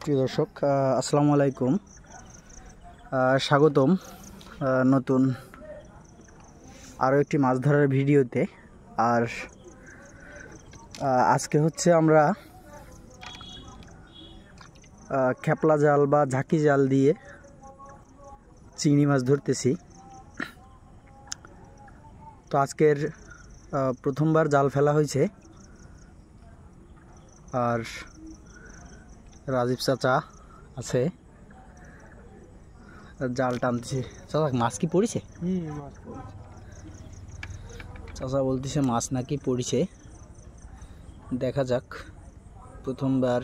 প্রিয় দর্শক, আসসালামু আলাইকুম। স্বাগতম নতুন আরও একটি মাছ ধরার ভিডিওতে। আর আজকে হচ্ছে আমরা খেপলা জাল বা ঝাঁকি জাল দিয়ে চিংড়ি মাছ ধরতেছি। তো আজকের প্রথমবার জাল ফেলা হয়েছে। আর রাজীব চাচা আছে, জাল টানতেছে। চাচা, মাছ কি পড়েছে? চাচা বলতেছে মাছ নাকি পড়েছে। দেখা যাক প্রথমবার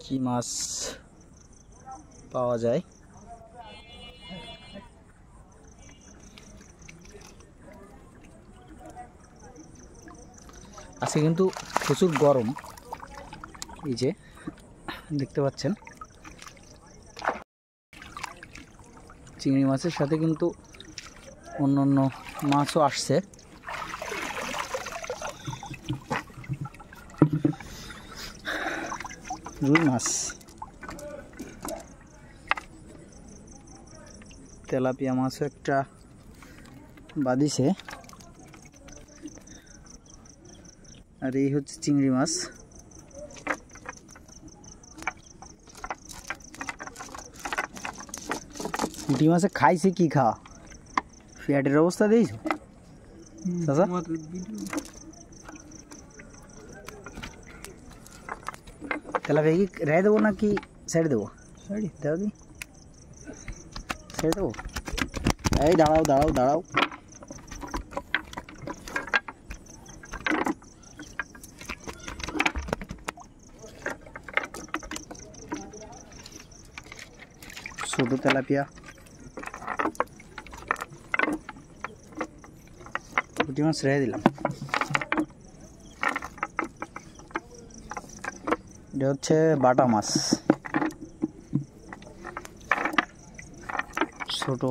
কি মাছ পাওয়া যায়। আজকে কিন্তু প্রচুর গরম, এই যে দেখতে পাচ্ছেন। চিংড়ি মাছের সাথে কিন্তু অন্য মাছও আসছে। রুই মাছ, তেলাপিয়া মাছও একটা বাদিছে। আর এই হচ্ছে চিংড়ি মাছ। পুঁটি মাছে খাইছে কি খাওয়া? পেটের অবস্থা দিয়েছো চাচা? তেলাপিয়া কি রেখে দেবো নাকি ছেড়ে দেবো? দাও দি, ছেড়ে দেবো। এই দাঁড়াও দাঁড়াও দাঁড়াও, ছোট তেলাপিয়া। পুঁটি মাছ রেখে দিলাম। এটা হচ্ছে বাটা মাছ, ছোট।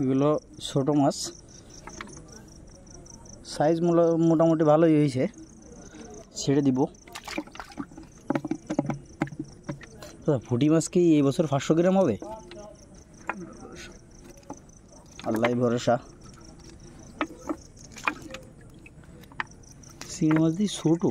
এগুলো ছোট মাছ, সাইজ মোটামুটি ভালোই হয়েছে। ছেড়ে দিব। পুঁটি মাছ কি এই বছর 500 গ্রাম হবে? আল্লাহ ভরসা। চিংড়ি মাছ দিয়ে ছোট।